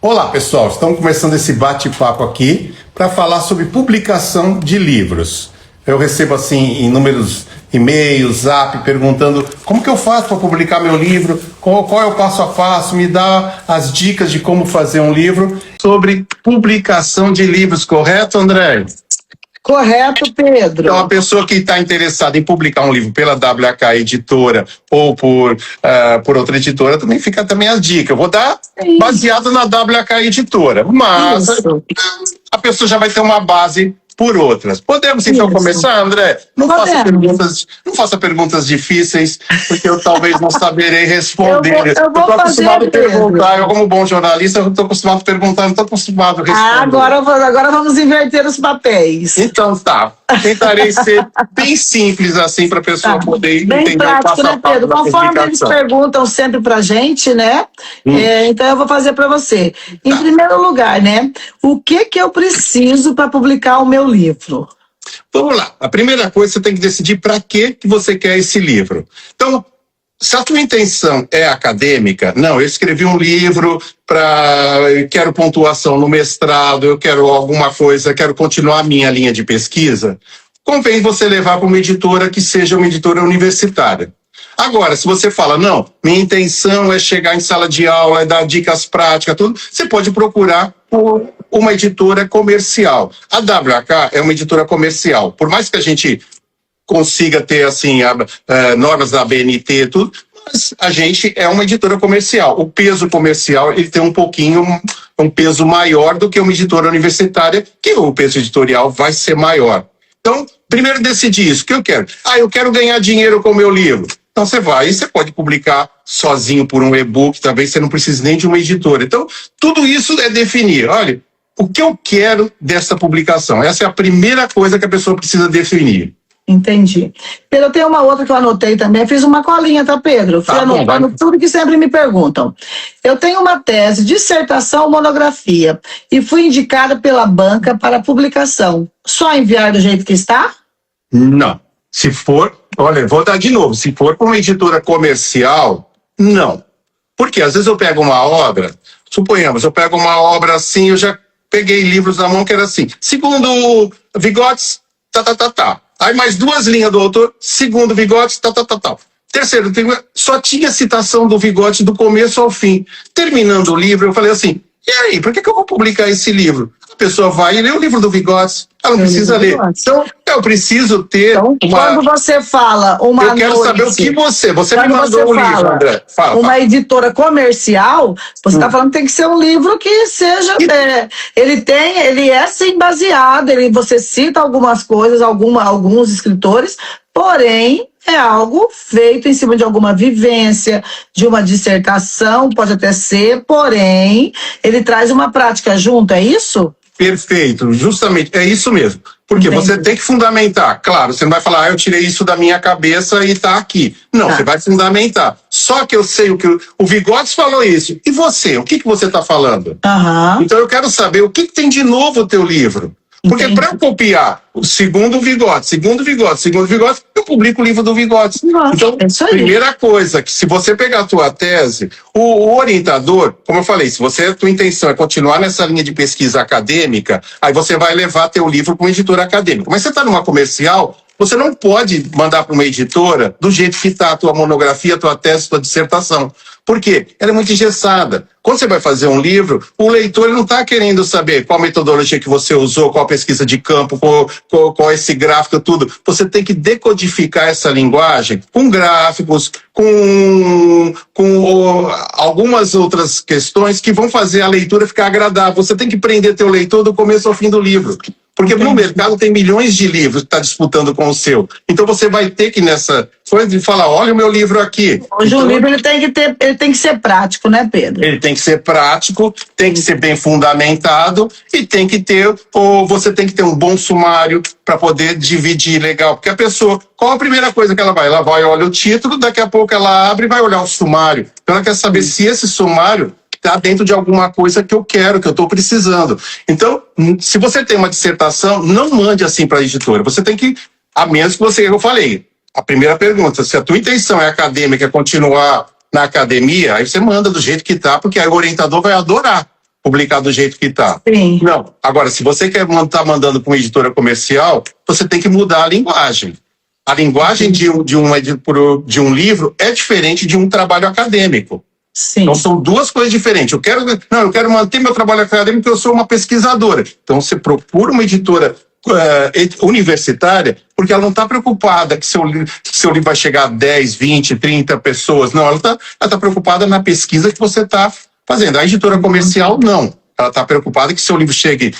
Olá, pessoal. Estamos começando esse bate-papo aqui para falar sobre publicação de livros. Eu recebo assim inúmeros e-mails, zap, perguntando como que eu faço para publicar meu livro, qual é o passo a passo, me dá as dicas de como fazer um livro sobre publicação de livros, correto, André? Correto, Pedro. Então, a pessoa que está interessada em publicar um livro pela WK Editora ou por outra editora, também fica também a dica. Eu vou dar baseado na WK Editora, mas a pessoa já vai ter uma base por outras. Podemos então começar, André? Não faça perguntas difíceis, porque eu talvez não saberei responder. Eu estou acostumado a perguntar, eu como bom jornalista, eu estou acostumado a perguntar, não estou acostumado a responder. Agora vamos inverter os papéis. Então tá, tentarei ser bem simples assim para a pessoa poder bem entender prático, o passo a né, passo Pedro? da Conforme eles publicação. perguntam sempre pra gente, né? Então eu vou fazer para você. Em primeiro lugar, né? O que eu preciso para publicar o meu livro? Vamos lá, a primeira coisa você tem que decidir para que você quer esse livro. Então, se a tua intenção é acadêmica, não, eu escrevi um livro quero pontuação no mestrado, eu quero alguma coisa, quero continuar a minha linha de pesquisa, convém você levar para uma editora que seja uma editora universitária. Agora, se você fala, não, minha intenção é chegar em sala de aula, é dar dicas práticas, tudo, você pode procurar por uma editora comercial. A WK é uma editora comercial. Por mais que a gente consiga ter assim normas da ABNT, tudo, mas a gente é uma editora comercial. O peso comercial ele tem um peso maior do que uma editora universitária, que o peso editorial vai ser maior. Então, primeiro decidir isso. O que eu quero? Eu quero ganhar dinheiro com o meu livro. Então você pode publicar sozinho por um e-book, talvez você não precise nem de uma editora. Então, tudo isso é definir. Olha, o que eu quero dessa publicação? Essa é a primeira coisa que a pessoa precisa definir. Entendi. Pedro, eu tenho uma outra que eu anotei também. Eu fiz uma colinha, tá, Pedro? Fui anotando tudo que sempre me perguntam. Eu tenho uma tese, dissertação, monografia, e fui indicada pela banca para publicação. Só enviar do jeito que está? Não. Se for, olha, vou dar de novo. Se for para uma editora comercial, não. Porque às vezes eu pego uma obra, suponhamos, eu pego uma obra assim, eu já peguei livros na mão que era assim. Segundo Vygotsky, Aí mais 2 linhas do autor, segundo Vygotsky, Terceiro, só tinha citação do Vygotsky do começo ao fim. Terminando o livro, eu falei assim, e aí, por que eu vou publicar esse livro? A pessoa vai e lê o livro do Vygotsky, ela não precisa ler. Então, eu preciso ter Quando você fala uma Eu quero saber o que você me mandou o livro, André. Uma editora comercial, você está falando que tem que ser um livro que seja... ele é sim baseado, você cita algumas coisas, alguns escritores, porém... é algo feito em cima de alguma vivência, de uma dissertação, pode até ser, porém, ele traz uma prática junto, é isso? Perfeito, justamente, é isso mesmo. Porque você tem que fundamentar. Claro, você não vai falar, eu tirei isso da minha cabeça e tá aqui. Não, você vai fundamentar. Só que eu sei o que o Vygotsky falou isso. E você, o que você está falando? Então eu quero saber o que tem de novo o teu livro. Porque para eu copiar o segundo Vygotsky, eu publico o livro do Vygotsky. Então, primeira coisa, que se você pegar a tua tese, o orientador, como eu falei, se a tua intenção é continuar nessa linha de pesquisa acadêmica, aí você vai levar teu livro para uma editora acadêmica. Mas você está numa comercial, você não pode mandar para uma editora do jeito que está a tua monografia, a tua tese, a tua dissertação. Por quê? Ela é muito engessada. Quando você vai fazer um livro, o leitor não está querendo saber qual metodologia que você usou, qual pesquisa de campo, qual esse gráfico, tudo. Você tem que decodificar essa linguagem com gráficos, com algumas outras questões que vão fazer a leitura ficar agradável. Você tem que prender teu leitor do começo ao fim do livro. Porque no mercado tem milhões de livros que está disputando com o seu. Então você vai ter que nessa coisa de falar, olha o meu livro aqui. Hoje o livro ele tem que ser prático, né, Pedro? Ele tem que ser prático, tem que ser bem fundamentado e tem que ter, você tem que ter um bom sumário para poder dividir legal. Porque a pessoa, qual a primeira coisa que ela vai? Ela vai olhar o título, daqui a pouco ela abre e vai olhar o sumário. Então ela quer saber se esse sumário está dentro de alguma coisa que eu quero, que eu estou precisando. Então, se você tem uma dissertação, não mande assim para a editora. Você tem que, a menos que eu falei, a primeira pergunta, se a tua intenção é acadêmica, é continuar na academia, aí você manda do jeito que tá, porque aí o orientador vai adorar. publicar do jeito que está. Sim. Não. Agora, se você quer estar mandando para uma editora comercial, você tem que mudar a linguagem. A linguagem de um livro é diferente de um trabalho acadêmico. Sim. Então são duas coisas diferentes. Eu quero manter meu trabalho acadêmico porque eu sou uma pesquisadora. Então você procura uma editora universitária porque ela não está preocupada que seu livro vai chegar a 10, 20, 30 pessoas. Não, ela tá preocupada na pesquisa que você está fazendo. A editora comercial, não. Ela está preocupada que seu livro chegue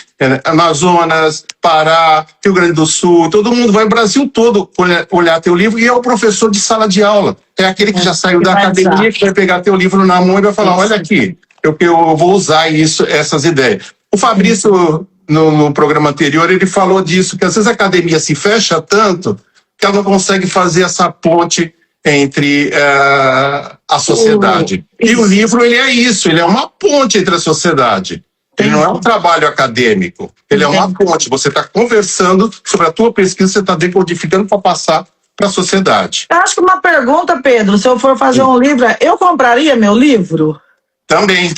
Amazonas, Pará, Rio Grande do Sul, todo mundo vai, o Brasil todo olhar teu livro, e é o professor de sala de aula. É aquele que já saiu da academia, que vai pegar teu livro na mão e vai falar, olha aqui, eu vou usar essas ideias. O Fabrício, no programa anterior, ele falou disso, que às vezes a academia se fecha tanto que ela não consegue fazer essa ponte entre a sociedade. E o livro, ele é isso, ele é uma ponte entre a sociedade. Ele não é um trabalho acadêmico, ele é uma ponte. Você está conversando sobre a tua pesquisa, você está decodificando para passar para a sociedade. Eu acho que uma pergunta, Pedro, se eu for fazer um livro, eu compraria meu livro? Também.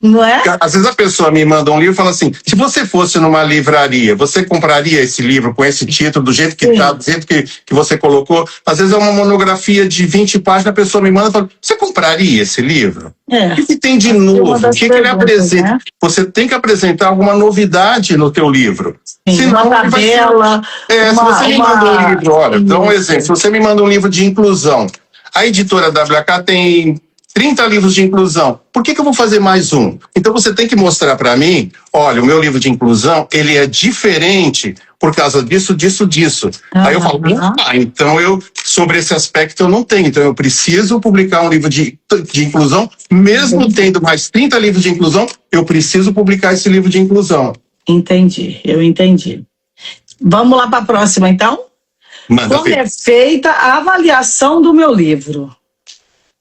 Não é? Às vezes a pessoa me manda um livro e fala assim, se você fosse numa livraria, você compraria esse livro com esse título, do jeito que está, do jeito que você colocou? Às vezes é uma monografia de 20 páginas, a pessoa me manda e fala, você compraria esse livro? O que tem de novo? O que ele apresenta? Né? Você tem que apresentar alguma novidade no teu livro. Sim, senão, uma tabela. Se você me manda um livro, olha, dá um exemplo, se você me manda um livro de inclusão, a editora WK tem 30 livros de inclusão. Por que eu vou fazer mais um? Então você tem que mostrar para mim, olha, o meu livro de inclusão, ele é diferente por causa disso, disso, disso. Aí eu falo, então sobre esse aspecto eu não tenho. Então eu preciso publicar um livro de inclusão, mesmo tendo mais 30 livros de inclusão, eu preciso publicar esse livro de inclusão. Entendi, eu entendi. Vamos lá para a próxima, então? Manda Como ver. é feita a avaliação do meu livro?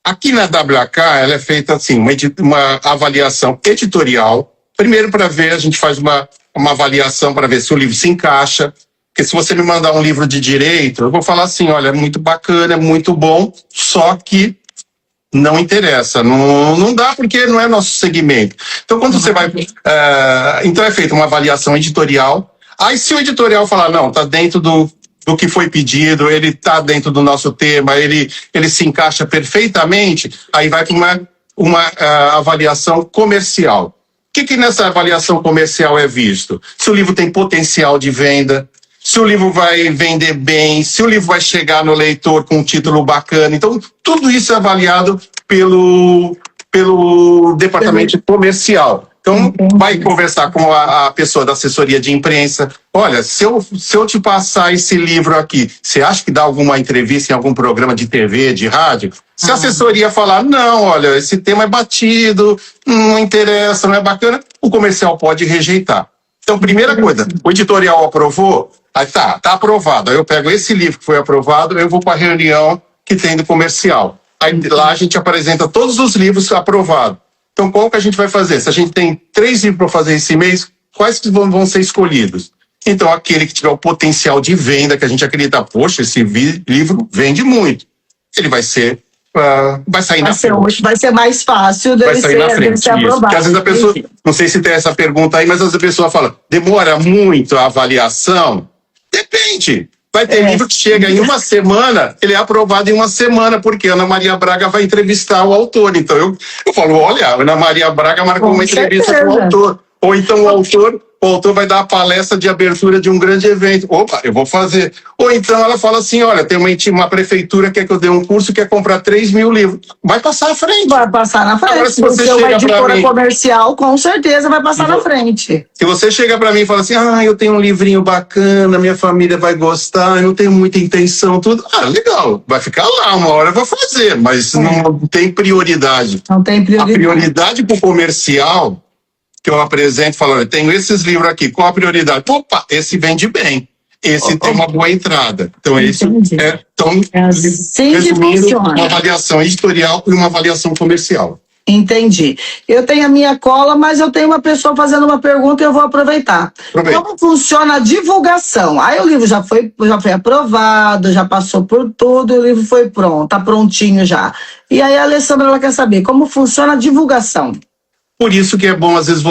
Aqui na WK, ela é feita assim, uma avaliação editorial. Primeiro, para ver, a gente faz uma avaliação para ver se o livro se encaixa. Porque se você me mandar um livro de direito, eu vou falar assim, olha, é muito bacana, é muito bom, só que não interessa. Não dá porque não é nosso segmento. Então, quando você vai... então, é feita uma avaliação editorial. Aí, se o editorial falar, não, está dentro do que foi pedido, ele está dentro do nosso tema, ele se encaixa perfeitamente, aí vai para uma avaliação comercial. O que nessa avaliação comercial é visto? Se o livro tem potencial de venda, se o livro vai vender bem, se o livro vai chegar no leitor com um título bacana. Então, tudo isso é avaliado pelo departamento comercial. Então, vai conversar com a pessoa da assessoria de imprensa. Olha, se eu te passar esse livro aqui, você acha que dá alguma entrevista em algum programa de TV, de rádio? Se a assessoria falar, não, olha, esse tema é batido, não interessa, não é bacana, o comercial pode rejeitar. Então, primeira coisa, o editorial aprovou? Aí tá aprovado. Aí eu pego esse livro que foi aprovado, eu vou para a reunião que tem do comercial. Aí lá a gente apresenta todos os livros aprovados. Então, qual que a gente vai fazer? Se a gente tem 3 livros para fazer esse mês, quais que vão ser escolhidos? Então, aquele que tiver o potencial de venda, que a gente acredita, poxa, esse livro vende muito. Ele vai ser, vai sair na frente. Vai ser mais fácil dele ser aprovado. Porque às vezes a pessoa, não sei se tem essa pergunta aí, mas às vezes a pessoa fala, demora muito a avaliação? Depende. Vai ter livro que chega em uma semana, ele é aprovado em uma semana, porque a Ana Maria Braga vai entrevistar o autor. Então eu falo, olha, a Ana Maria Braga marcou uma entrevista com o autor. Ou então o autor vai dar a palestra de abertura de um grande evento. Opa, eu vou fazer. Ou então ela fala assim, olha, tem uma prefeitura que quer que eu dê um curso, quer comprar 3 mil livros. Vai passar à frente. Vai passar na frente. Agora, se você chega uma editora comercial, com certeza vai passar na frente. Se você chega para mim e fala assim, eu tenho um livrinho bacana, minha família vai gostar, eu não tenho muita intenção, tudo. Legal, vai ficar lá, uma hora eu vou fazer, mas não tem prioridade. Não tem prioridade. A prioridade para o comercial que eu apresento, falando, tenho esses livros aqui, qual a prioridade? Opa, esse vende bem, esse tem uma boa entrada. Então, esse resumindo, uma avaliação editorial e uma avaliação comercial. Entendi. Eu tenho a minha cola, mas eu tenho uma pessoa fazendo uma pergunta e eu vou aproveitar. Como funciona a divulgação? Aí o livro já foi aprovado, já passou por tudo, o livro foi pronto, tá prontinho já. E aí a Alessandra, ela quer saber como funciona a divulgação. Por isso que é bom, às vezes,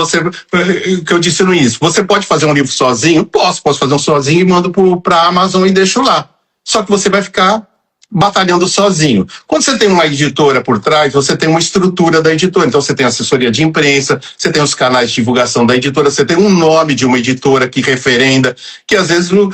que eu disse no início, você pode fazer um livro sozinho? Posso fazer um sozinho e mando para a Amazon e deixo lá. Só que você vai ficar batalhando sozinho. Quando você tem uma editora por trás, você tem uma estrutura da editora. Então você tem assessoria de imprensa, você tem os canais de divulgação da editora, você tem um nome de uma editora que referenda, que às vezes o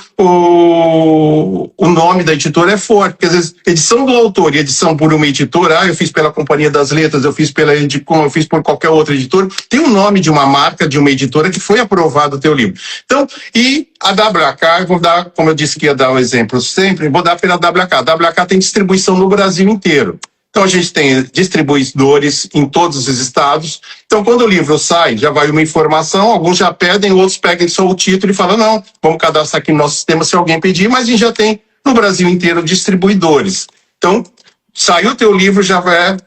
nome da editora é forte, porque às vezes edição do autor e edição por uma editora, eu fiz pela Companhia das Letras, eu fiz pela Edicom, eu fiz por qualquer outra editora, tem o nome de uma marca, de uma editora que foi aprovado o teu livro. Então, e a WK, eu vou dar, como eu disse que ia dar o exemplo sempre, vou dar pela WK. A WK tem distribuição no Brasil inteiro. Então a gente tem distribuidores em todos os estados. Então quando o livro sai, já vai uma informação, alguns já pedem, outros pedem só o título e falam, não, vamos cadastrar aqui no nosso sistema se alguém pedir, mas a gente já tem no Brasil inteiro distribuidores. Então, saiu o teu livro, já vai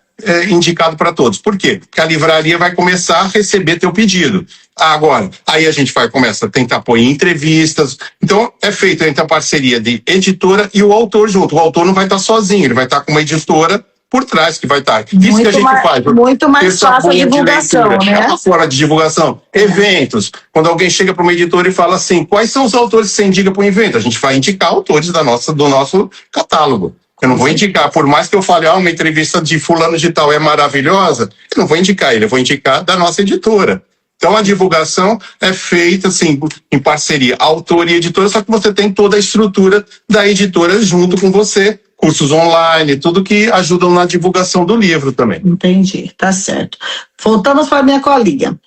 indicado para todos. Por quê? Porque a livraria vai começar a receber teu pedido. Agora, aí a gente começa a tentar pôr em entrevistas. Então, é feito entre a parceria de editora e o autor junto. O autor não vai estar sozinho, ele vai estar com uma editora por trás que vai estar. Isso muito que a gente faz. Muito mais fácil a divulgação, né? É uma forma de divulgação. Eventos. Quando alguém chega para uma editora e fala assim, quais são os autores que você indica para um evento? A gente vai indicar autores do nosso catálogo. Eu não vou indicar, por mais que eu fale, uma entrevista de fulano de tal é maravilhosa, eu não vou indicar ele, eu vou indicar da nossa editora. Então a divulgação é feita assim, em parceria, autor e editora, só que você tem toda a estrutura da editora junto com você, cursos online, tudo que ajudam na divulgação do livro também. Entendi, tá certo. Voltamos para a minha colinha.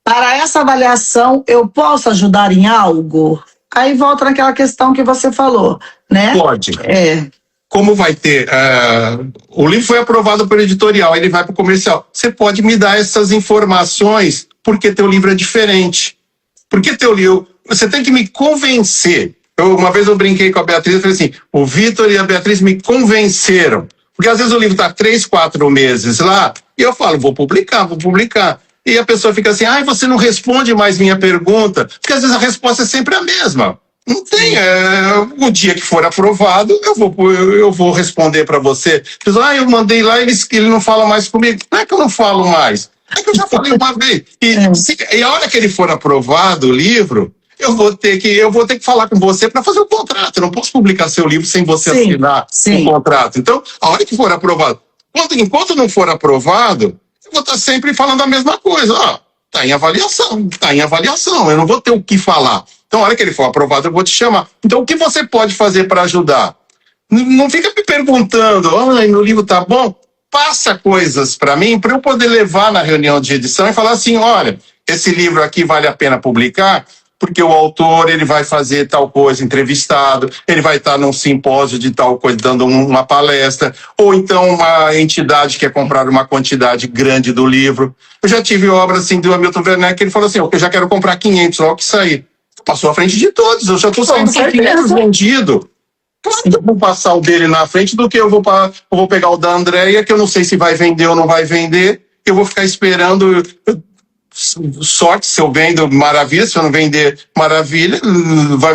Para essa avaliação, eu posso ajudar em algo? Aí volta naquela questão que você falou, né? Pode. Como vai ter, o livro foi aprovado pelo editorial, ele vai para o comercial. Você pode me dar essas informações porque teu livro é diferente. Porque teu livro, você tem que me convencer. Uma vez eu brinquei com a Beatriz e falei assim, o Vitor e a Beatriz me convenceram. Porque às vezes o livro está 3, 4 meses lá, e eu falo, vou publicar. E a pessoa fica assim, você não responde mais minha pergunta, porque às vezes a resposta é sempre a mesma. Não tem, o dia que for aprovado, eu vou responder para você. Eu mandei lá, ele não fala mais comigo. Não é que eu não falo mais, é que eu já falei uma vez. E a hora que ele for aprovado, o livro, eu vou ter que falar com você para fazer o contrato. Eu não posso publicar seu livro sem você assinar um contrato. Então, a hora que for aprovado, enquanto não for aprovado, eu vou estar sempre falando a mesma coisa. Está em avaliação, eu não vou ter o que falar. Então, a hora que ele for aprovado, eu vou te chamar. Então, o que você pode fazer para ajudar? Não fica me perguntando, meu livro tá bom? Passa coisas para mim, para eu poder levar na reunião de edição e falar assim, olha, esse livro aqui vale a pena publicar, porque o autor ele vai fazer tal coisa, entrevistado, ele vai estar num simpósio de tal coisa, dando uma palestra, ou então uma entidade quer comprar uma quantidade grande do livro. Eu já tive obra assim do Hamilton Werneck, que ele falou assim, eu já quero comprar 500 logo que sair. Passou à frente de todos, eu já estou saindo com 500 vendido. Claro que eu vou passar o dele na frente do que eu vou pegar o da Andréia, que eu não sei se vai vender ou não vai vender, eu vou ficar esperando. Sorte, se eu vendo, maravilha, se eu não vender, maravilha,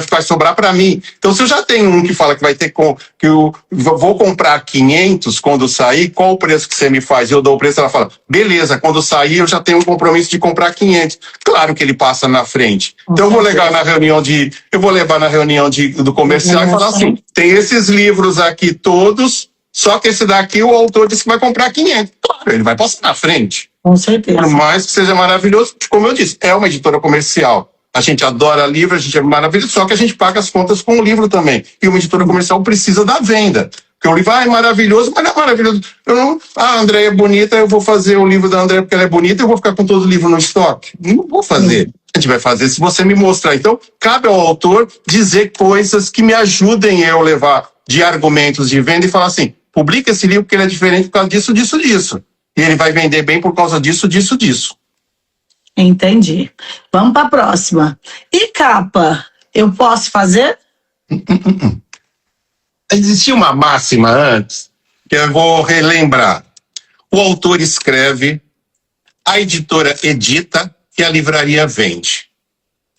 vai sobrar para mim. Então, se eu já tenho um que fala que vai ter que eu vou comprar 500 quando sair, qual o preço que você me faz? Eu dou o preço, ela fala, beleza, quando sair eu já tenho um compromisso de comprar 500. Claro que ele passa na frente. Então, eu vou levar na reunião do comercial e falar assim, tem esses livros aqui todos, só que esse daqui o autor disse que vai comprar 500. Claro, ele vai passar na frente. Com certeza. Por mais que seja maravilhoso, como eu disse, é uma editora comercial. A gente adora livro, a gente é maravilhoso, só que a gente paga as contas com o livro também. E uma editora comercial precisa da venda. Porque o livro é maravilhoso, mas não é maravilhoso. A Andréia é bonita, eu vou fazer o livro da Andréia porque ela é bonita, eu vou ficar com todo o livro no estoque. Não vou fazer. A gente vai fazer se você me mostrar. Então, cabe ao autor dizer coisas que me ajudem eu levar de argumentos de venda e falar assim, publica esse livro porque ele é diferente por causa disso, disso, disso. E ele vai vender bem por causa disso, disso, disso. Entendi. Vamos para a próxima. E capa, eu posso fazer? Existia uma máxima antes, que eu vou relembrar. O autor escreve, a editora edita e a livraria vende.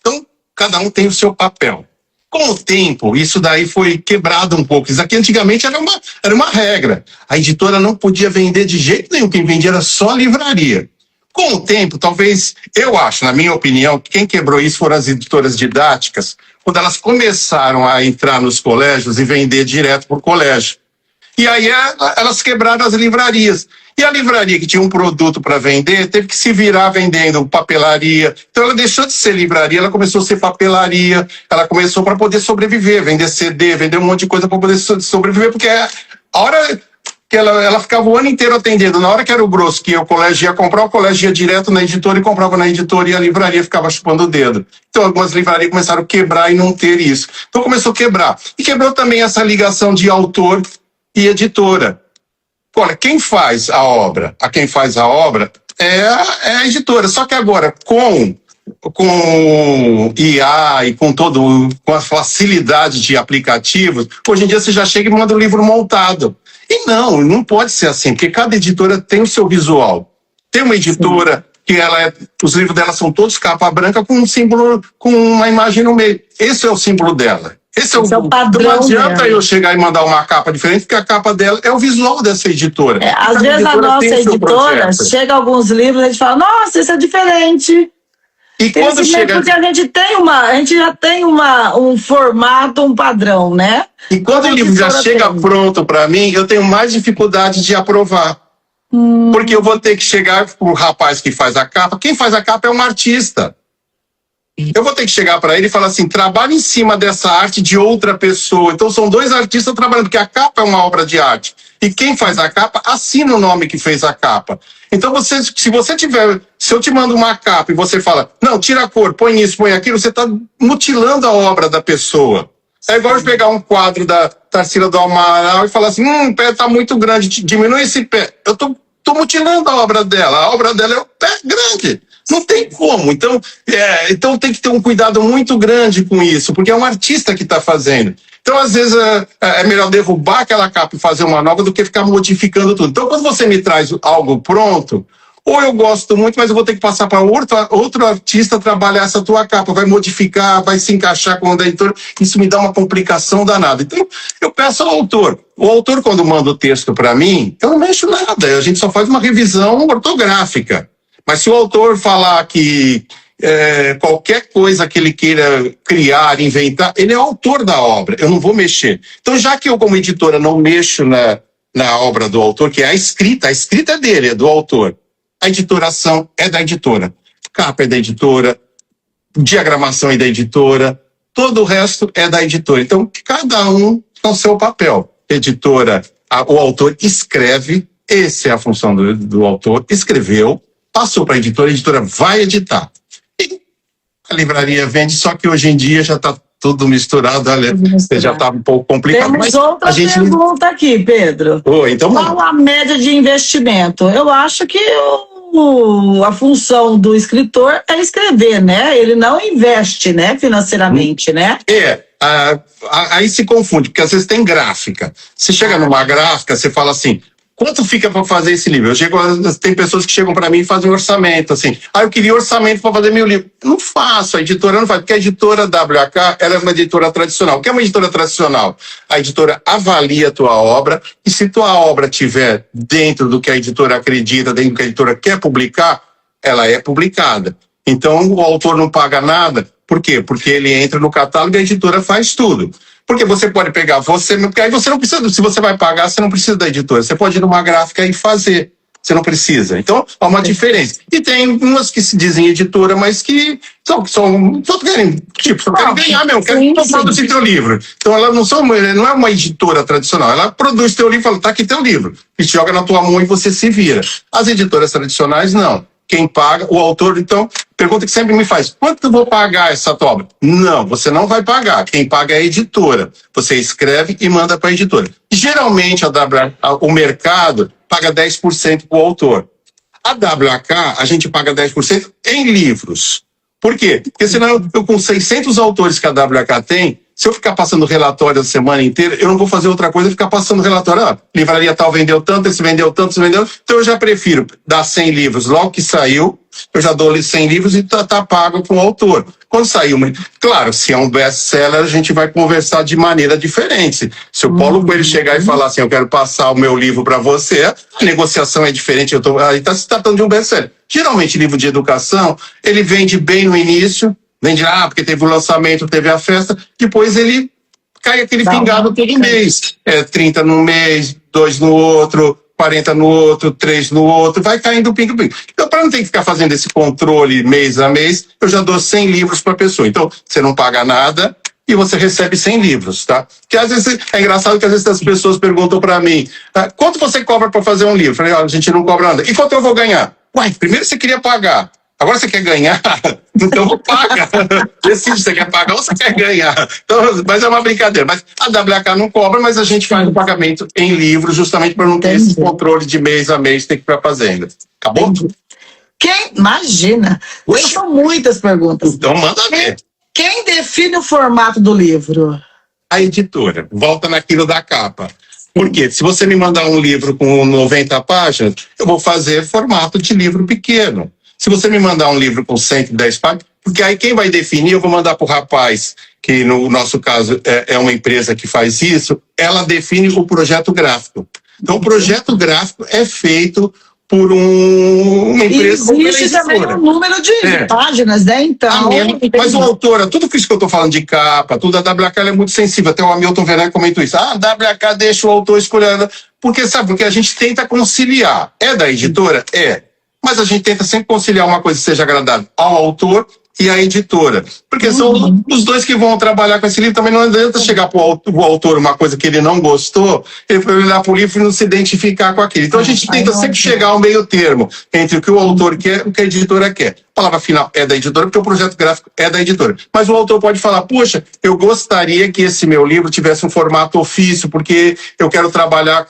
Então, cada um tem o seu papel. Com o tempo, isso daí foi quebrado um pouco. Isso aqui antigamente era uma regra. A editora não podia vender de jeito nenhum. Quem vendia era só a livraria. Com o tempo, talvez, eu acho, na minha opinião, que quem quebrou isso foram as editoras didáticas, quando elas começaram a entrar nos colégios e vender direto por colégio. E aí elas quebraram as livrarias. E a livraria que tinha um produto para vender teve que se virar vendendo papelaria. Então ela deixou de ser livraria, ela começou a ser papelaria. Ela começou para poder sobreviver, vender CD, vender um monte de coisa para poder sobreviver, porque a hora que ela ficava o ano inteiro atendendo. Na hora que era o grosso, que o colégio ia comprar, o colégio ia direto na editora e comprava na editora e a livraria ficava chupando o dedo. Então algumas livrarias começaram a quebrar e não ter isso. Então começou a quebrar. E quebrou também essa ligação de autor e editora. Olha, quem faz a obra é a editora. Só que agora, com IA e com a facilidade de aplicativos, hoje em dia você já chega e manda o livro montado. E não pode ser assim, porque cada editora tem o seu visual. Tem uma editora que os livros dela são todos capa branca com um símbolo, com uma imagem no meio. Esse é o símbolo dela. Esse é o padrão. Não adianta eu chegar e mandar uma capa diferente, porque a capa dela é o visual dessa editora. Às vezes a nossa editora chega a alguns livros e a gente fala, nossa, isso é diferente. E quando chega... Porque a gente já tem um formato, um padrão, né? E quando o livro já chega pronto para mim, eu tenho mais dificuldade de aprovar. Porque eu vou ter que chegar pro rapaz que faz a capa. Quem faz a capa é um artista. Eu vou ter que chegar para ele e falar assim, trabalhe em cima dessa arte de outra pessoa. Então são dois artistas trabalhando, porque a capa é uma obra de arte. E quem faz a capa, assina o nome que fez a capa. Então se eu te mando uma capa e você fala, não, tira a cor, põe isso, põe aquilo, você está mutilando a obra da pessoa. É igual eu pegar um quadro da Tarsila do Amaral e falar assim, o pé está muito grande, diminui esse pé. Eu tô mutilando a obra dela. A obra dela é o pé grande. Não tem como. Então tem que ter um cuidado muito grande com isso, porque é um artista que está fazendo. Então, às vezes, é melhor derrubar aquela capa e fazer uma nova do que ficar modificando tudo. Então, quando você me traz algo pronto, ou eu gosto muito, mas eu vou ter que passar para outro artista trabalhar essa tua capa, vai modificar, vai se encaixar com o da editora, isso me dá uma complicação danada. Então, eu peço ao autor. O autor, quando manda o texto para mim, eu não mexo nada, a gente só faz uma revisão ortográfica. Mas se o autor falar que qualquer coisa que ele queira criar, inventar, ele é o autor da obra, eu não vou mexer. Então, já que eu, como editora, não mexo na obra do autor, que é a escrita é dele, é do autor. A editoração é da editora. Capa é da editora, diagramação é da editora, todo o resto é da editora. Então, cada um tem o seu papel. Editora, o autor escreve, essa é a função do autor, escreveu, passou para a editora vai editar. E a livraria vende, só que hoje em dia já está tudo misturado, olha, já está um pouco complicado. Temos mas outra pergunta aqui, Pedro. Então, qual a média de investimento? Eu acho que a função do escritor é escrever, né? Ele não investe, né, financeiramente, né? Aí se confunde, porque às vezes tem gráfica. Você chega numa gráfica, você fala assim, quanto fica para fazer esse livro? Tem pessoas que chegam para mim e fazem orçamento, assim. Eu queria orçamento para fazer meu livro. Não faço, a editora não faz, porque a editora WK, ela é uma editora tradicional. O que é uma editora tradicional? A editora avalia a tua obra, e se tua obra estiver dentro do que a editora acredita, dentro do que a editora quer publicar, ela é publicada. Então, o autor não paga nada. Por quê? Porque ele entra no catálogo e a editora faz tudo. Porque você pode pegar porque aí você não precisa, se você vai pagar, você não precisa da editora. Você pode ir numa gráfica e fazer. Você não precisa. Então, há uma diferença. E tem umas que se dizem editora, mas que só querem ganhar mesmo, querem produzir teu livro. Então, ela não é uma editora tradicional. Ela produz teu livro e fala, tá aqui teu livro. E te joga na tua mão e você se vira. As editoras tradicionais, não. Quem paga, o autor, então, pergunta que sempre me faz, quanto eu vou pagar essa tua obra? Não, você não vai pagar. Quem paga é a editora. Você escreve e manda para a editora. Geralmente, o mercado paga 10% para o autor. A WK, a gente paga 10% em livros. Por quê? Porque senão, eu com 600 autores que a WK tem, se eu ficar passando relatório a semana inteira, eu não vou fazer outra coisa, ficar passando relatório. Livraria tal vendeu tanto, esse vendeu tanto, esse vendeu. Então eu já prefiro dar 100 livros logo que saiu, eu já dou 100 livros e tá pago com o autor. Quando sair claro, se é um best-seller, a gente vai conversar de maneira diferente. Se o Paulo Coelho chegar e falar assim, eu quero passar o meu livro para você, a negociação é diferente. Aí está se tratando de um best-seller. Geralmente, livro de educação, ele vende bem no início, vende, porque teve o lançamento, teve a festa, depois ele cai aquele pingado todo mês. 30 num mês, 2 no outro, 40 no outro, 3 no outro, vai caindo o pingo. Então, para não ter que ficar fazendo esse controle mês a mês, eu já dou 100 livros para a pessoa. Então, você não paga nada e você recebe 100 livros, tá? Que às vezes, é engraçado que às vezes as pessoas perguntam para mim, quanto você cobra para fazer um livro? Eu falei, a gente não cobra nada. E quanto eu vou ganhar? Uai, primeiro você queria pagar. Agora você quer ganhar? Então paga. Decide se você quer pagar ou você quer ganhar. Então, mas é uma brincadeira. Mas a WK não cobra, mas a gente faz o pagamento em livros, justamente para não ter esse controle de mês a mês, ter que ir para a fazenda. Acabou? Entendi. Imagina. São muitas perguntas. Então manda ver. Quem define o formato do livro? A editora. Volta naquilo da capa. Porque se você me mandar um livro com 90 páginas, eu vou fazer formato de livro pequeno. Se você me mandar um livro com 110 páginas, porque aí quem vai definir, eu vou mandar para o rapaz, que no nosso caso é uma empresa que faz isso, ela define o projeto gráfico. Então, o projeto gráfico é feito por uma empresa. E existe também um número de páginas, né? Então. Mas o autor, tudo isso que eu estou falando de capa, tudo, a WK é muito sensível. Até o Hamilton Werner comentou isso. A WK deixa o autor escolher. Porque, sabe, porque a gente tenta conciliar. É da editora? É. Mas a gente tenta sempre conciliar uma coisa que seja agradável ao autor e à editora. Porque são os dois que vão trabalhar com esse livro. Também não adianta chegar para o autor uma coisa que ele não gostou, ele vai olhar para o livro e não se identificar com aquilo. Então a gente tenta sempre chegar ao meio termo entre o que o autor quer e o que a editora quer. A palavra final é da editora, porque o projeto gráfico é da editora. Mas o autor pode falar, poxa, eu gostaria que esse meu livro tivesse um formato ofício, porque eu quero trabalhar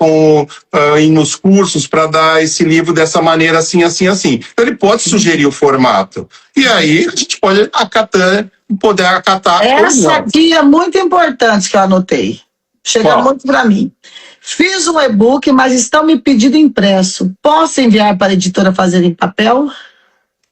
nos cursos para dar esse livro dessa maneira, assim, assim, assim. Então ele pode sugerir o formato. E aí a gente pode poder acatar. Essa aqui é muito importante que eu anotei. Chega muito para mim. Fiz um e-book, mas estão me pedindo impresso. Posso enviar para a editora fazer em papel?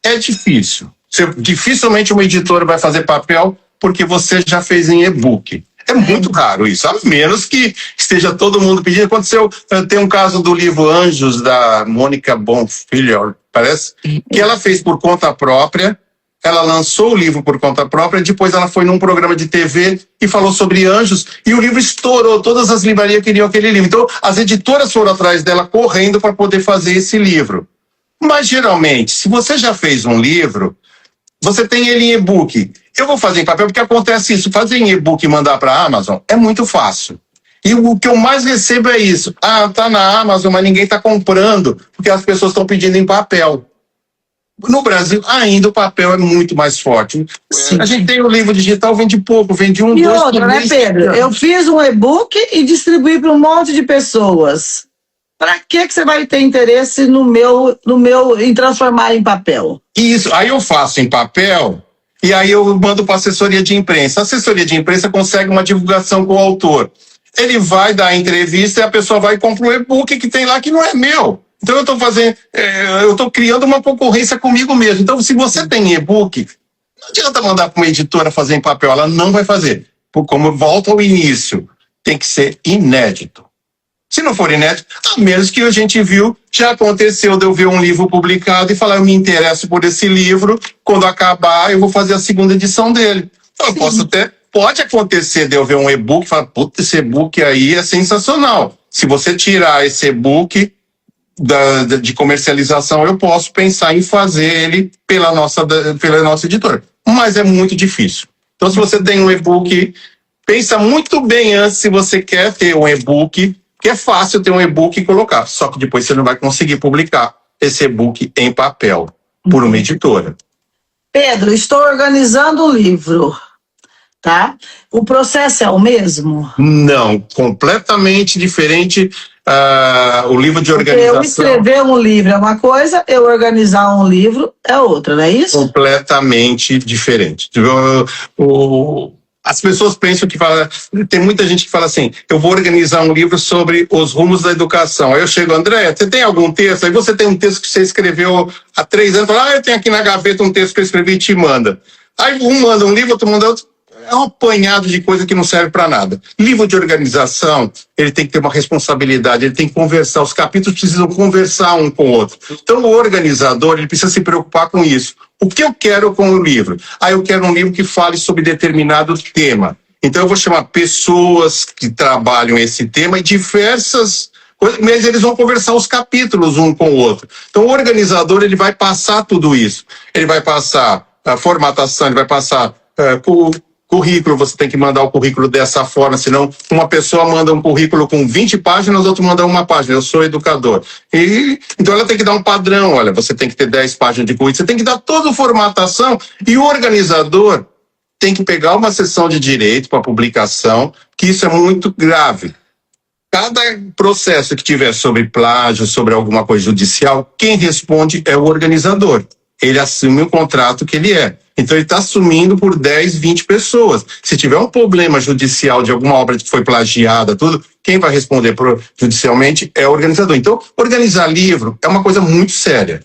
É difícil. Dificilmente uma editora vai fazer papel porque você já fez em e-book. É muito raro isso, a menos que esteja todo mundo pedindo. Aconteceu, tem um caso do livro Anjos, da Mônica Bonfilho, parece, que ela fez por conta própria, ela lançou o livro por conta própria, depois ela foi num programa de TV e falou sobre anjos, e o livro estourou, todas as livrarias queriam aquele livro. Então, as editoras foram atrás dela correndo para poder fazer esse livro. Mas, geralmente, se você já fez um livro, você tem ele em e-book. Eu vou fazer em papel porque acontece isso. Fazer em e-book e mandar para a Amazon é muito fácil. E o que eu mais recebo é isso. Tá na Amazon, mas ninguém está comprando porque as pessoas estão pedindo em papel. No Brasil, ainda o papel é muito mais forte. Sim. A gente tem o livro digital, vende pouco, vende um, e dois... E outra, né, Pedro? Eu fiz um e-book e distribuí para um monte de pessoas. Para que você vai ter interesse em transformar em papel? Isso, aí eu faço em papel e aí eu mando para a assessoria de imprensa. A assessoria de imprensa consegue uma divulgação com o autor. Ele vai dar a entrevista e a pessoa vai e compra um e-book que tem lá que não é meu. Então eu estou criando uma concorrência comigo mesmo. Então, se você tem e-book, não adianta mandar para uma editora fazer em papel, ela não vai fazer. Como volta ao início, tem que ser inédito. Se não for inédito, a menos que a gente viu, já aconteceu de eu ver um livro publicado e falar, eu me interesso por esse livro, quando acabar eu vou fazer a segunda edição dele. Então eu posso pode acontecer de eu ver um e-book e falar, puta, esse e-book aí é sensacional. Se você tirar esse e-book de comercialização, eu posso pensar em fazer ele pela nossa editora. Mas é muito difícil. Então se você tem um e-book, pensa muito bem antes se você quer ter um e-book, que é fácil ter um e-book e colocar, só que depois você não vai conseguir publicar esse e-book em papel por uma editora. Pedro, estou organizando o livro, tá? O processo é o mesmo? Não, completamente diferente. O livro de organização... Eu escrever um livro é uma coisa, eu organizar um livro é outra, não é isso? Completamente diferente. As pessoas pensam que tem muita gente que fala assim, eu vou organizar um livro sobre os rumos da educação. Aí eu chego, André, você tem algum texto? Aí você tem um texto que você escreveu há 3 anos, fala, eu tenho aqui na gaveta um texto que eu escrevi e te manda. Aí um manda um livro, outro manda outro. É um apanhado de coisa que não serve para nada. Livro de organização, ele tem que ter uma responsabilidade, ele tem que conversar, os capítulos precisam conversar um com o outro. Então o organizador, ele precisa se preocupar com isso. O que eu quero com o livro? Eu quero um livro que fale sobre determinado tema. Então eu vou chamar pessoas que trabalham esse tema e diversas coisas, mas eles vão conversar os capítulos um com o outro. Então o organizador, ele vai passar tudo isso. Ele vai passar a formatação, ele vai passar currículo, você tem que mandar o currículo dessa forma, senão uma pessoa manda um currículo com 20 páginas, outro manda uma página, eu sou educador. Então ela tem que dar um padrão, olha, você tem que ter 10 páginas de currículo, você tem que dar toda a formatação, e o organizador tem que pegar uma sessão de direito para publicação, que isso é muito grave. Cada processo que tiver sobre plágio, sobre alguma coisa judicial, quem responde é o organizador. Ele assume o contrato que ele é. Então ele está assumindo por 10, 20 pessoas. Se tiver um problema judicial de alguma obra que foi plagiada, tudo, quem vai responder judicialmente é o organizador. Então, organizar livro é uma coisa muito séria.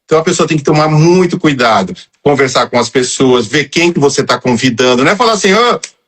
Então a pessoa tem que tomar muito cuidado, conversar com as pessoas, ver quem que você está convidando, não é falar assim,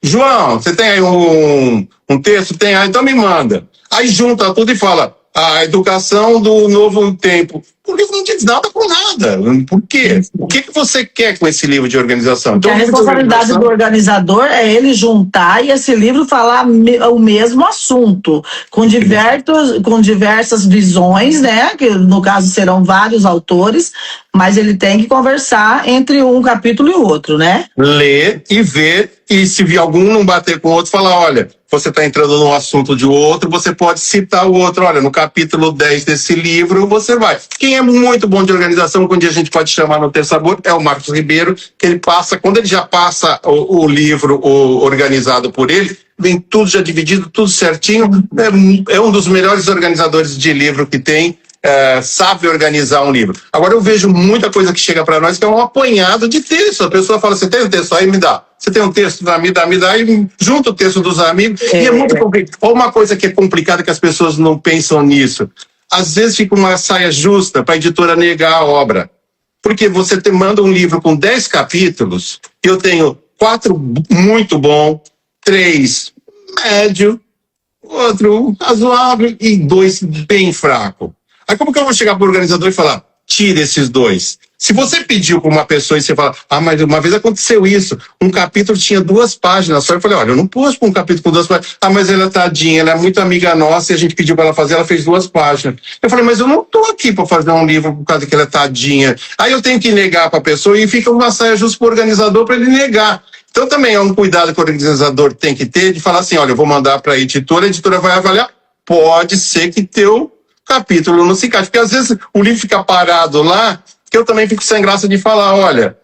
João, você tem aí um texto? Tem? Então me manda. Aí junta tudo e fala, a educação do novo tempo. O livro não diz nada com nada. Por quê? O que você quer com esse livro de organização? Então, a responsabilidade do organizador é ele juntar e esse livro falar o mesmo assunto, com diversas visões, né? Que no caso serão vários autores, mas ele tem que conversar entre um capítulo e o outro, né? Ler e ver, e se vir algum não bater com o outro, falar, olha, você está entrando num assunto de outro, você pode citar o outro, olha, no capítulo 10 desse livro, você vai. Quem é muito bom de organização, que um dia a gente pode chamar no Ter Sabor, é o Marcos Ribeiro, que ele passa, quando ele já passa o livro organizado por ele, vem tudo já dividido, tudo certinho, é um dos melhores organizadores de livro que tem, sabe organizar um livro. Agora eu vejo muita coisa que chega para nós que é um apanhado de texto. A pessoa fala, você tem um texto? Aí me dá. Você tem um texto? Me dá, e junta o texto dos amigos. E é muito complicado. Ou uma coisa que é complicada que as pessoas não pensam nisso. Às vezes fica uma saia justa para a editora negar a obra. Porque você manda um livro com 10 capítulos, eu tenho 4 muito bom, 3 médio, outro razoável e 2 bem fraco. Aí como que eu vou chegar para o organizador e falar, tira esses 2? Se você pediu para uma pessoa e você fala, mas uma vez aconteceu isso, um capítulo tinha 2 páginas só, eu falei, olha, eu não pus para um capítulo com 2 páginas, mas ela é tadinha, ela é muito amiga nossa e a gente pediu para ela fazer, ela fez 2 páginas. Eu falei, mas eu não estou aqui para fazer um livro por causa que ela é tadinha. Aí eu tenho que negar para a pessoa e fica uma saia justa para o organizador para ele negar. Então também é um cuidado que o organizador tem que ter de falar assim, olha, eu vou mandar para a editora vai avaliar, pode ser que teu capítulo não se encaixe, porque às vezes o livro fica parado lá, que eu também fico sem graça de falar, olha,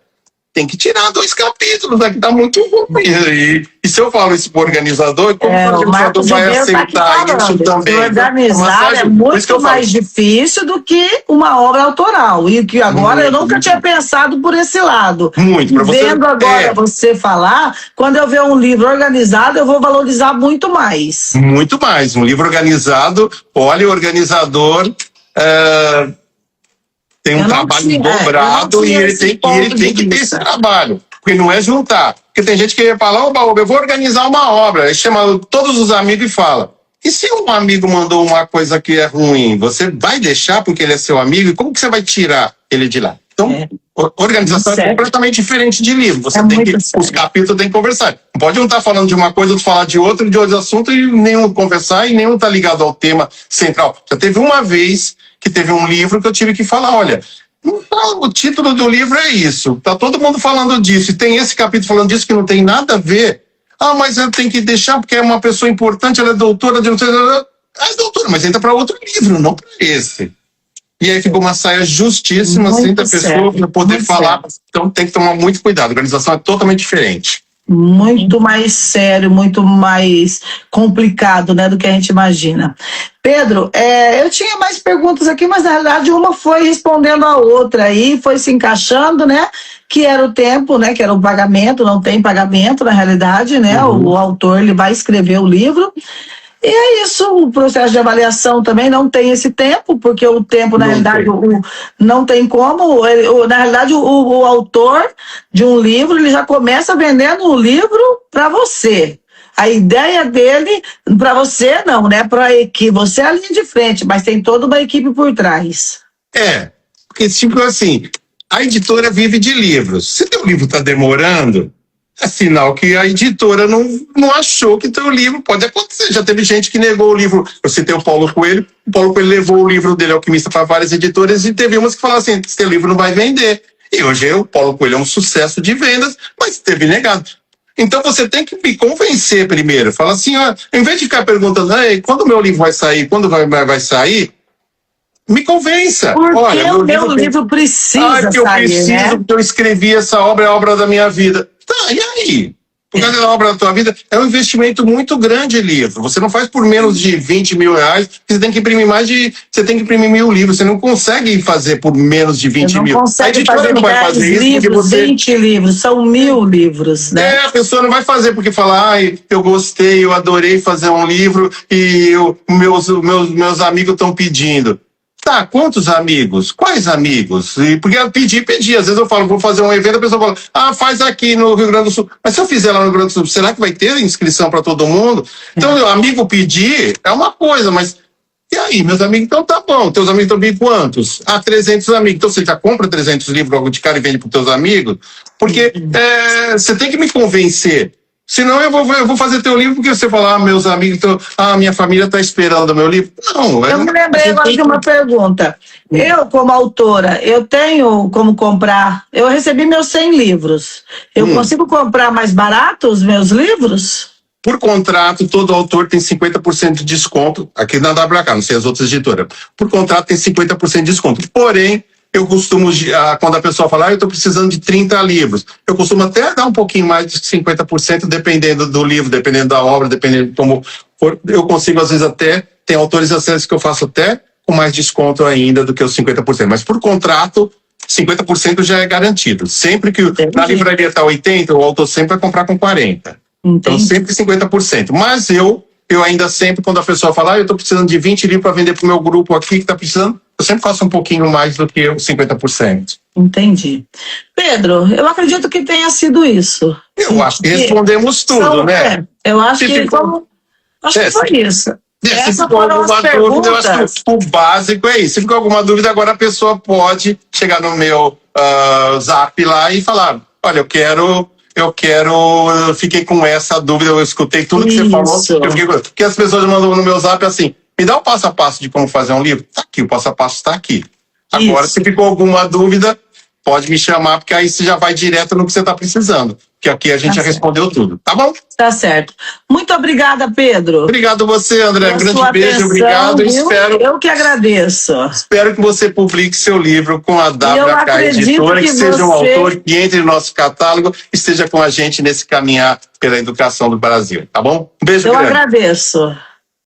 tem que tirar 2 capítulos, né, que tá muito ruim. E se eu falo isso pro organizador, como o organizador vai aceitar isso também? Organizar é muito mais difícil do que uma obra autoral. E que agora eu nunca tinha pensado por esse lado. Muito. Vendo agora você falar, quando eu ver um livro organizado, eu vou valorizar muito mais. Muito mais. Um livro organizado, olha, o organizador tem um trabalho dobrado e ele tem que ter esse trabalho. Porque não é juntar. Porque tem gente que fala, eu vou organizar uma obra. Ele chama todos os amigos e fala, e se um amigo mandou uma coisa que é ruim, você vai deixar porque ele é seu amigo? E como que você vai tirar ele de lá? Então, organização é completamente diferente de livro. Você tem que, os capítulos têm que conversar. Não pode um estar falando de uma coisa, outro falar de outro assunto e nenhum conversar e nenhum tá ligado ao tema central. Já teve uma vez que teve um livro que eu tive que falar, olha, o título do livro é isso, tá todo mundo falando disso, e tem esse capítulo falando disso que não tem nada a ver. Mas eu tenho que deixar porque é uma pessoa importante, ela é doutora de... É doutora, mas entra para outro livro, não para esse. E aí ficou uma saia justíssima, assim, da pessoa para poder falar. Então tem que tomar muito cuidado, a organização é totalmente diferente. Muito mais sério, muito mais complicado, né, do que a gente imagina. Pedro, eu tinha mais perguntas aqui, mas na realidade uma foi respondendo a outra aí, foi se encaixando, né? que era o tempo, né, que era o pagamento, não tem pagamento na realidade, né, o autor ele vai escrever o livro. E é isso, o processo de avaliação também não tem esse tempo, porque o tempo, na realidade, não tem como. Na realidade, o autor de um livro, ele já começa vendendo o livro para você. A ideia dele, para você não, né? Para a equipe, você é a linha de frente, mas tem toda uma equipe por trás. Porque tipo assim, a editora vive de livros. Se teu livro está demorando, é sinal que a editora não achou que teu livro pode acontecer. Já teve gente que negou o livro. Eu citei o Paulo Coelho levou o livro dele, Alquimista, para várias editoras, e teve umas que falaram assim, esse livro não vai vender. E hoje o Paulo Coelho é um sucesso de vendas, mas teve negado. Então você tem que me convencer primeiro. Fala assim, ó, em vez de ficar perguntando, quando o meu livro vai sair, quando vai sair, me convença. Porque olha, o meu livro precisa que eu sair, preciso, né? porque eu escrevi essa obra, é a obra da minha vida. Tá, e aí? Por causa da obra da tua vida, é um investimento muito grande livro. Você não faz por menos de 20 mil reais, você tem que imprimir você tem que imprimir 1000 livros. Você não consegue fazer por menos de 20 mil. Não consegue fazer não vai fazer isso livros, 20 livros, são 1000 livros, né? A pessoa não vai fazer porque fala, eu gostei, eu adorei fazer um livro e meus amigos estão pedindo. Tá, quantos amigos? Quais amigos? Porque eu pedi. Às vezes eu falo, vou fazer um evento, a pessoa fala, faz aqui no Rio Grande do Sul. Mas se eu fizer lá no Rio Grande do Sul, será que vai ter inscrição para todo mundo? Então, meu amigo pedir é uma coisa, mas e aí, meus amigos? Então tá bom, teus amigos estão pedindo quantos? 300 amigos. Então você já compra 300 livros logo de cara e vende para teus amigos? Porque você tem que me convencer. Senão eu vou fazer teu livro porque você fala, meus amigos, minha família está esperando o meu livro. Não. Eu me lembrei agora de uma pergunta. Eu, como autora, eu tenho como comprar... Eu recebi meus 100 livros. Eu consigo comprar mais barato os meus livros? Por contrato, todo autor tem 50% de desconto. Aqui na WK, não sei as outras editoras. Por contrato tem 50% de desconto. Porém, eu costumo, quando a pessoa fala, eu estou precisando de 30 livros, eu costumo até dar um pouquinho mais de 50%, dependendo do livro, dependendo da obra, dependendo de como for. Eu consigo, às vezes, tem autorizações que eu faço até com mais desconto ainda do que os 50%. Mas por contrato, 50% já é garantido. Sempre que na livraria está 80%, o autor sempre vai comprar com 40%. Então, sempre 50%. Mas eu ainda sempre, quando a pessoa fala, eu estou precisando de 20 livros para vender para o meu grupo aqui que está precisando, eu sempre faço um pouquinho mais do que os 50%. Entendi. Pedro, eu acredito que tenha sido isso. Eu acho que respondemos tudo, né? Eu acho que foi isso. Se ficou alguma dúvida, eu acho que o básico é isso. Se ficou alguma dúvida, agora a pessoa pode chegar no meu zap lá e falar, olha, eu fiquei com essa dúvida, eu escutei tudo que você falou. Porque as pessoas mandam no meu zap assim, me dá o passo a passo de como fazer um livro? Tá aqui, o passo a passo está aqui. Agora, se ficou alguma dúvida, pode me chamar, porque aí você já vai direto no que você está precisando. Que aqui a gente já respondeu tudo, tá bom? Tá certo. Muito obrigada, Pedro. Obrigado você, André. Um grande beijo, obrigado. Eu que agradeço. Espero que você publique seu livro com a WK Editora, que seja um autor que entre no nosso catálogo e esteja com a gente nesse caminhar pela educação do Brasil, tá bom? Um beijo grande. Eu agradeço.